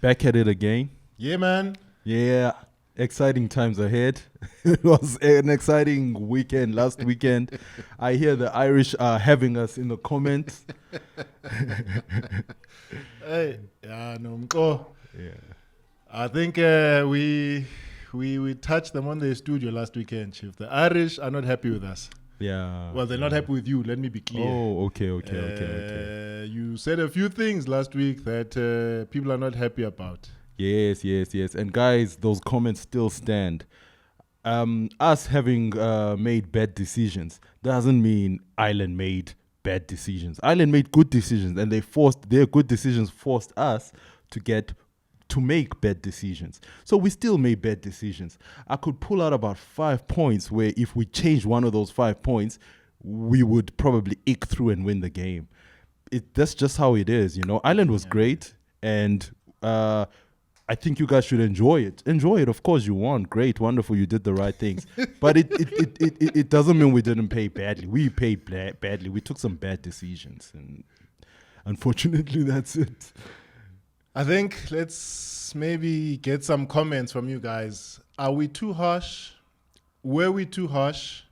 Back at it again. Yeah, man. Yeah, exciting times ahead. It was an exciting weekend last weekend. I hear the Irish are having us in the comments. Hey, yeah, no, Yeah. I think we touched them on the studio last weekend, Chief. The Irish are not happy with us. Yeah. Well, they're not happy with you. Let me be clear. Oh, okay. You said a few things last week that people are not happy about. Yes. And guys, those comments still stand. Us having made bad decisions doesn't mean Ireland made bad decisions. Ireland made good decisions, and their good decisions forced us to make bad decisions. So we still made bad decisions. I could pull out about 5 points where if we changed one of those 5 points, we would probably eke through and win the game. That's just how it is, you know. Ireland was great, and I think you guys should enjoy it. Enjoy it, of course. You won, great, wonderful. You did the right things, but it doesn't mean we didn't play badly. We played badly. We took some bad decisions, and unfortunately, that's it. I think let's maybe get some comments from you guys. Are we too harsh? Were we too harsh?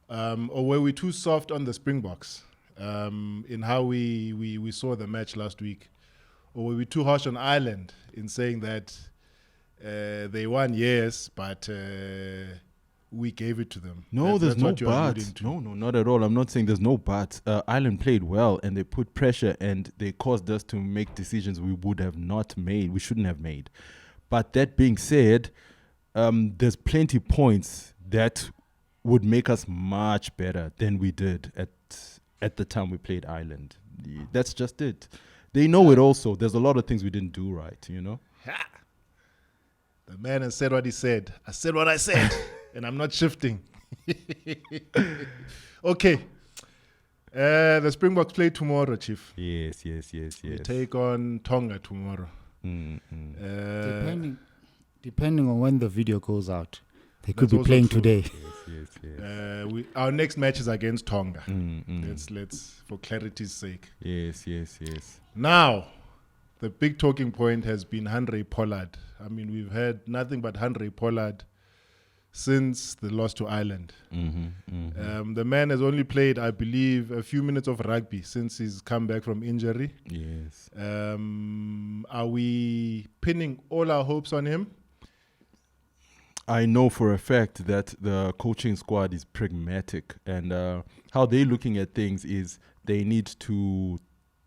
Or were we too soft on the Springboks in how we saw the match last week? Or were we too harsh on Ireland in saying that they won, yes, but we gave it to them? No, there's no but. No, not at all. I'm not saying there's no but. Ireland played well, and they put pressure, and they caused us to make decisions we would have not made. We shouldn't have made. But that being said, there's plenty points that would make us much better than we did at the time we played Ireland. That's just it. They know it also. There's a lot of things we didn't do right, you know? Ha! The man has said what he said. I said what I said, and I'm not shifting. Okay. The Springboks play tomorrow, Chief. Yes. We take on Tonga tomorrow. Depending on when the video goes out, they could be playing true. Today. Yes. Our next match is against Tonga. Let's for clarity's sake. Yes. Now, the big talking point has been Handre Pollard. I mean, we've had nothing but Handre Pollard since the loss to Ireland. The man has only played, I believe, a few minutes of rugby since he's come back from injury. Yes. Are we pinning all our hopes on him? I know for a fact that the coaching squad is pragmatic, and how they're looking at things is they need to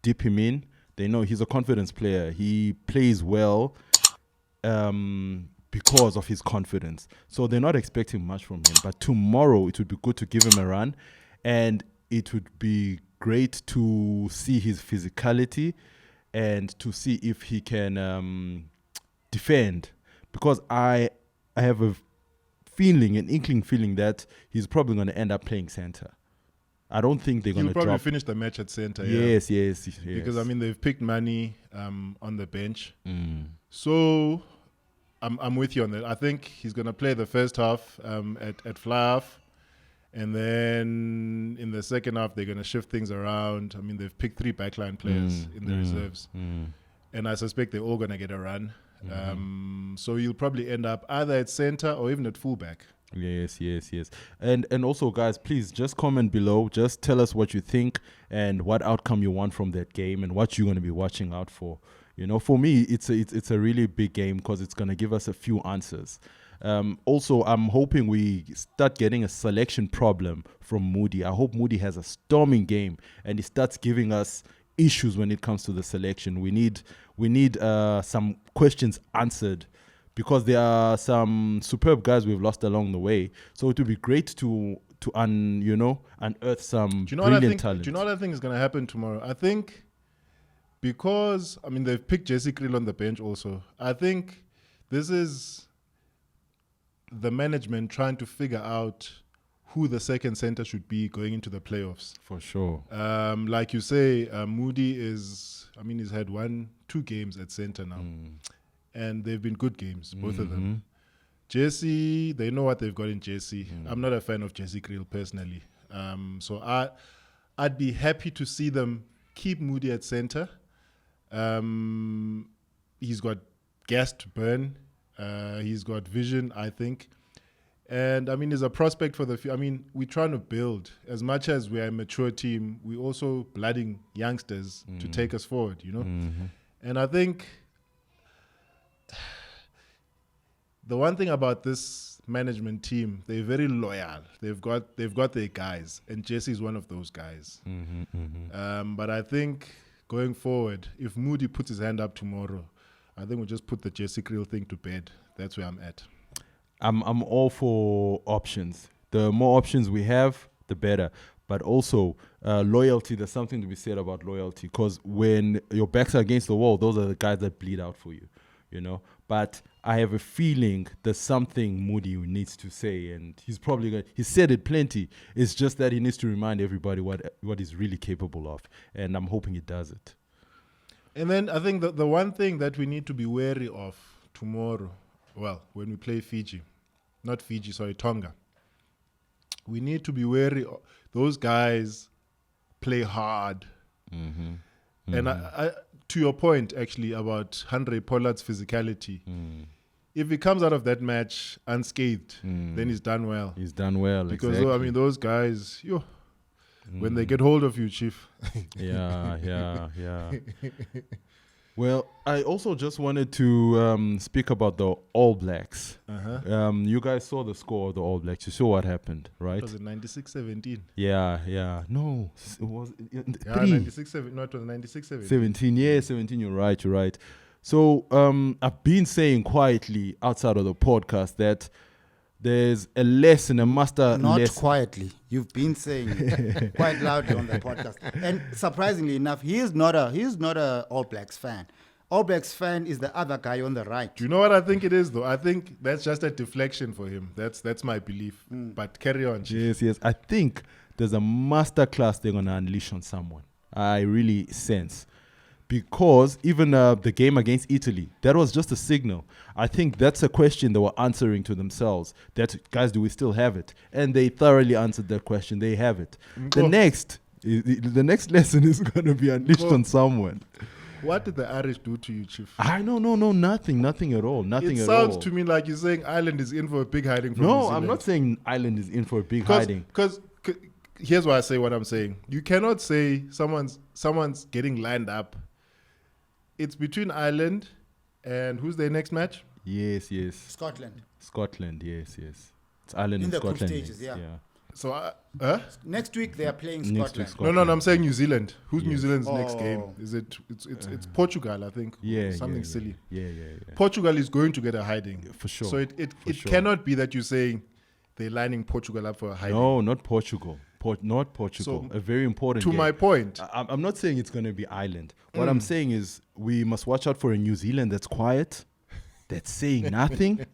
dip him in. They know he's a confidence player. He plays well because of his confidence. So they're not expecting much from him. But tomorrow it would be good to give him a run, and it would be great to see his physicality and to see if he can defend. Because I have an inkling feeling that he's probably going to end up playing center. I don't think they're going to drop. He'll probably finish the match at center. Yes. Because, I mean, they've picked Manny on the bench. So I'm with you on that. I think he's going to play the first half at fly-half. And then in the second half, they're going to shift things around. I mean, they've picked 3 backline players in the reserves. And I suspect they're all going to get a run. So you'll probably end up either at center or even at fullback. Yes. And also, guys, please just comment below. Just tell us what you think and what outcome you want from that game and what you're going to be watching out for. You know, for me, it's a really big game because it's going to give us a few answers. Also, I'm hoping we start getting a selection problem from Moody. I hope Moody has a storming game and he starts giving us issues when it comes to the selection. We need some questions answered, because there are some superb guys we've lost along the way. So it would be great to unearth some brilliant talent. Do you know what I think is going to happen tomorrow? I think because, I mean, they've picked Jesse Krill on the bench also. I think this is the management trying to figure out who the second center should be going into the playoffs. For sure. Like you say, Moody he's had 1-2 games at center now. And they've been good games, both of them. Jesse, they know what they've got in Jesse. I'm not a fan of Jesse Krill personally. So I'd be happy to see them keep Moody at center. he's got gas to burn. He's got vision, I think. And, I mean, he's a prospect for the future. I mean, we're trying to build. As much as we're a mature team, we're also blooding youngsters to take us forward, you know? Mm-hmm. And I think the one thing about this management team, they're very loyal. They've got their guys, and Jesse's one of those guys. But I think going forward, if Moody puts his hand up tomorrow, I think we'll just put the Jesse Creel thing to bed. That's where I'm at. I'm all for options. The more options we have, the better. But also loyalty. There's something to be said about loyalty, because when your backs are against the wall, those are the guys that bleed out for you, you know. But I have a feeling there's something Moody needs to say, and he's probably going. He said it plenty. It's just that he needs to remind everybody what he's really capable of, and I'm hoping he does it. And then I think the one thing that we need to be wary of tomorrow, well, when we play Tonga, we need to be wary. Those guys play hard. And I, to your point, actually, about Handre Pollard's physicality, if he comes out of that match unscathed, then he's done well. He's done well, because exactly. I mean, those guys, when they get hold of you, Chief. Yeah. Well, I also just wanted to speak about the All Blacks. You guys saw the score of the All Blacks. You saw what happened, right? Was it 96-17? Yeah. No, it was 3. 96-17. No, it was 96-17. 17, yeah, 17. You're right. So I've been saying quietly outside of the podcast that there's a lesson, a master Not lesson. quietly. You've been saying it quite loudly on the podcast. And surprisingly enough, he is not a All Blacks fan. All Blacks fan is the other guy on the right. Do you know what I think it is, though? I think that's just a deflection for him. That's my belief. But carry on, Chief. Yes. I think there's a master class they're going to unleash on someone. I really sense. Because even the game against Italy, that was just a signal. I think that's a question they were answering to themselves. That, guys, do we still have it? And they thoroughly answered that question. They have it. The next lesson is going to be unleashed on someone. What did the Irish do to you, Chief? I no, nothing at all. Nothing at all. It sounds to me like you're saying Ireland is in for a big hiding from New No, Zealand. I'm not saying Ireland is in for a big hiding. Because here's why I say what I'm saying. You cannot say someone's getting lined up. It's between Ireland and who's their next match? Yes. Scotland, yes. It's Ireland in and the Scotland. group stages, yeah. So, next week they are playing Scotland. No, I'm saying New Zealand. Who's New Zealand's next game? Is it? It's Portugal, I think. Something silly. Yeah. Portugal is going to get a hiding for sure. So it cannot be that you're saying they're lining Portugal up for a hiding. No, not Portugal. Not Portugal. So, a very important game. My point. I'm not saying it's going to be Ireland. What I'm saying is we must watch out for a New Zealand that's quiet, that's saying nothing,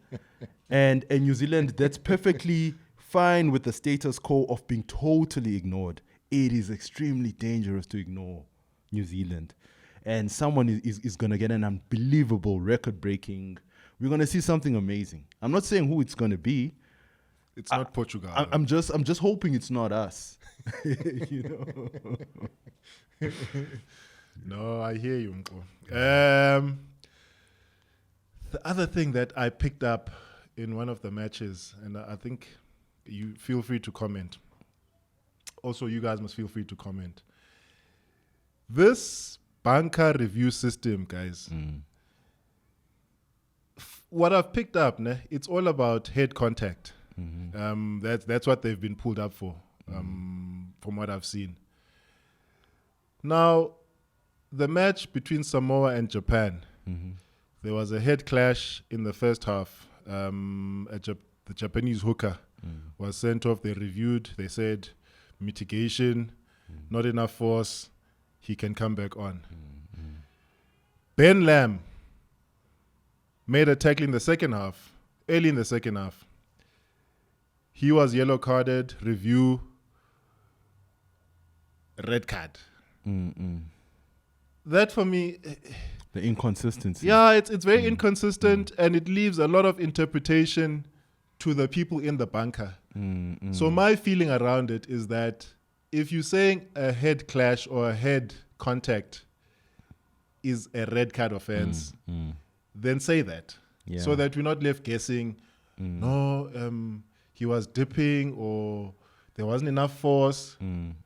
and a New Zealand that's perfectly fine with the status quo of being totally ignored. It is extremely dangerous to ignore New Zealand. And someone is going to get an unbelievable record-breaking. We're going to see something amazing. I'm not saying who it's going to be. It's not Portugal. I'm just hoping it's not us. You know. No, I hear you, Mko. The other thing that I picked up in one of the matches, and I think you feel free to comment. Also, you guys must feel free to comment. This bunker review system, guys. What I've picked up, it's all about head contact. That's what they've been pulled up for, from what I've seen. Now, the match between Samoa and Japan, there was a head clash in the first half. The Japanese hooker was sent off. They reviewed. They said mitigation, not enough force. He can come back on. Ben Lam made a tackle in the second half, early in the second half. He was yellow carded, review, red card. That for me, the inconsistency. Yeah, it's very inconsistent, and it leaves a lot of interpretation to the people in the bunker. So my feeling around it is that if you're saying a head clash or a head contact, is a red card offense, then say that. Yeah. So that we're not left guessing, he was dipping or there wasn't enough force.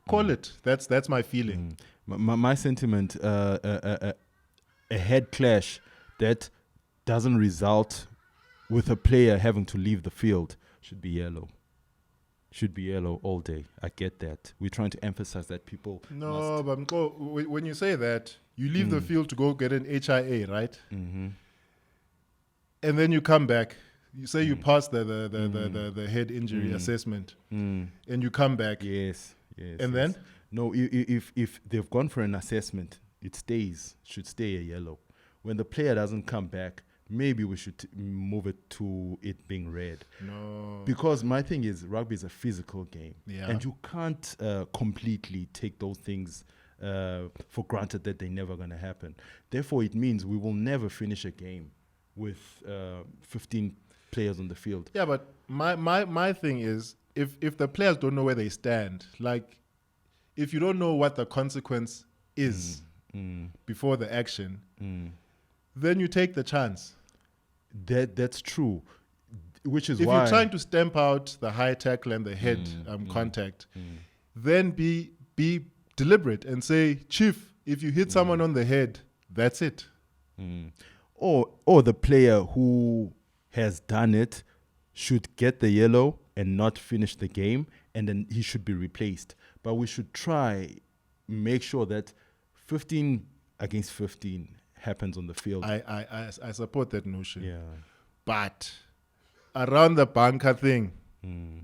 Call it. That's my feeling. My sentiment, a head clash that doesn't result with a player having to leave the field should be yellow. Should be yellow all day. I get that. We're trying to emphasize that people No, but Mko, when you say that, you leave the field to go get an HIA, right? Mm-hmm. And then you come back. You say you pass the head injury assessment, and you come back. Yes. And then? No, if they've gone for an assessment, it should stay a yellow. When the player doesn't come back, maybe we should move it to it being red. No. Because my thing is, rugby is a physical game. Yeah. And you can't completely take those things for granted that they're never going to happen. Therefore, it means we will never finish a game with 15 players on the field. Yeah, but my thing is, if the players don't know where they stand, like, if you don't know what the consequence is before the action, then you take the chance. That's true. Which is if why you're trying to stamp out the high tackle and the head contact, then be deliberate and say, Chief, if you hit someone on the head, that's it. Or the player who has done it should get the yellow and not finish the game, and then he should be replaced. But we should try make sure that 15 against 15 happens on the field. I support that notion. Yeah. But around the bunker thing,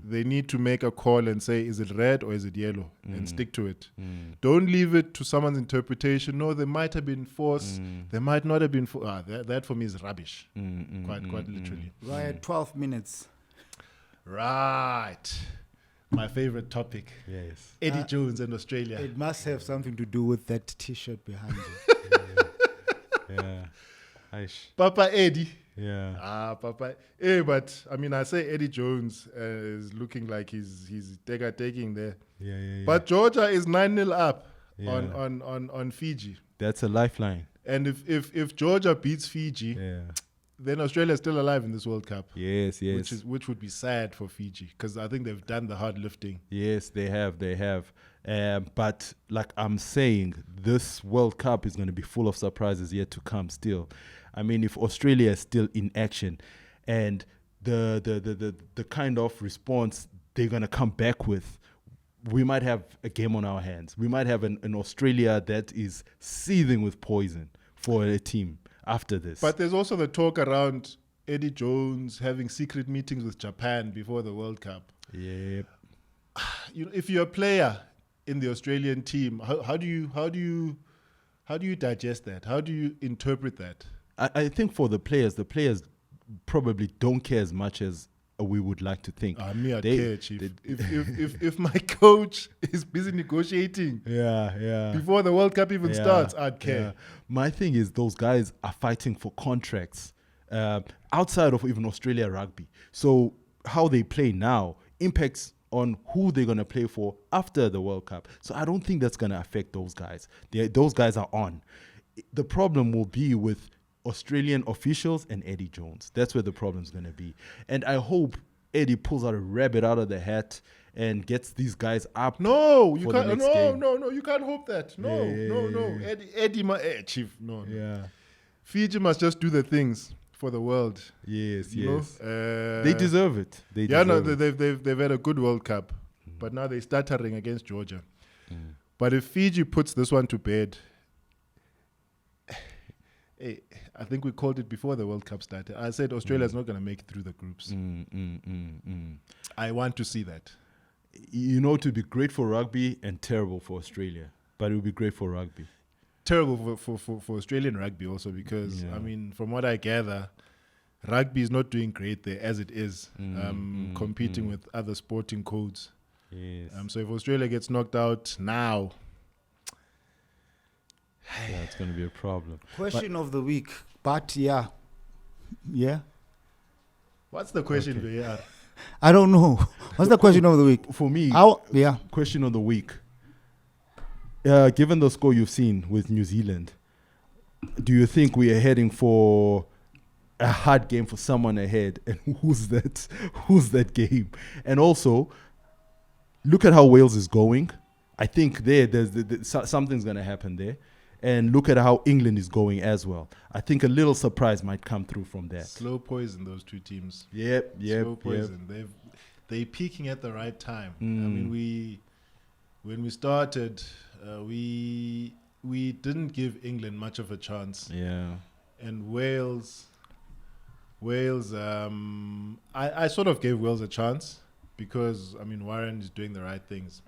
they need to make a call and say, is it red or is it yellow? And stick to it. Don't leave it to someone's interpretation. No, there might have been force. There might not have been force. That for me is rubbish. Quite literally. Right, 12 minutes. Right. My favorite topic. Yes. Eddie Jones and Australia. It must have something to do with that T-shirt behind you. Yeah. Aish. Papa Eddie. Yeah. Papa. Hey, but I mean, I say Eddie Jones is looking like he's taking there. Yeah. But Georgia is 9-0 up Yeah. on Fiji. That's a lifeline. And if Georgia beats Fiji, then Australia is still alive in this World Cup. Yes. Which would be sad for Fiji, because I think they've done the hard lifting. Yes, they have. But like I'm saying, this World Cup is going to be full of surprises yet to come still. I mean, if Australia is still in action and the kind of response they're going to come back with, we might have a game on our hands. We might have an Australia that is seething with poison for a team after this. But there's also the talk around Eddie Jones having secret meetings with Japan before the World Cup. Yep. You know, if you're a player in the Australian team, how do you digest that? How do you interpret that? I think for the players probably don't care as much as we would like to think. Me, I'd care, Chief. If my coach is busy negotiating before the World Cup even starts, I'd care. Yeah. My thing is those guys are fighting for contracts outside of even Australia rugby. So how they play now impacts on who they're going to play for after the World Cup. So I don't think that's going to affect those guys. Those guys are on. The problem will be with Australian officials and Eddie Jones. That's where the problem's going to be. And I hope Eddie pulls out a rabbit out of the hat and gets these guys up. No, you for can't. the next game. No, you can't hope that. No. Eddie, Chief, no. Yeah. Fiji must just do the things for the world. Yes. You know? They deserve it. They've had a good World Cup, but now they're stuttering against Georgia. But if Fiji puts this one to bed, I think we called it before the World Cup started. I said Australia's not going to make it through the groups. I want to see that. You know, it would be great for rugby and terrible for Australia, but it would be great for rugby. Terrible for Australian rugby also, because, I mean, from what I gather, rugby is not doing great there as it is, competing with other sporting codes. Yes. So if Australia gets knocked out now, it's going to be a problem. Question of the week. But yeah. What's the question, VR? I don't know. What's the question of the week? For me, question of the week. Given the score you've seen with New Zealand, do you think we are heading for a hard game for someone ahead? And who's that? Who's that game? And also, look at how Wales is going. I think there's something's going to happen there. And look at how England is going as well. I think a little surprise might come through from that. Slow poison, those two teams. Yep. Slow poison. They're peaking at the right time. I mean, when we started, we didn't give England much of a chance. Yeah. And Wales, I sort of gave Wales a chance because, I mean, Warren is doing the right things.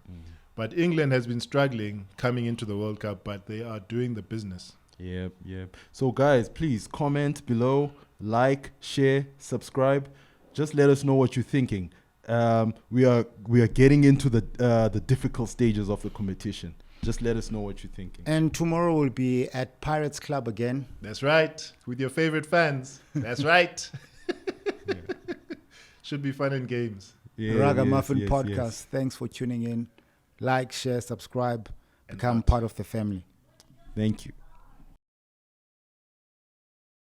But England has been struggling coming into the World Cup, but they are doing the business. Yep. So, guys, please comment below, like, share, subscribe. Just let us know what you're thinking. We are getting into the difficult stages of the competition. Just let us know what you're thinking. And tomorrow we'll be at Pirates Club again. That's right, with your favorite fans. That's right. Should be fun and games. Rugga Muffin podcast. Thanks for tuning in. Like, share, subscribe, become part of the family. Thank you.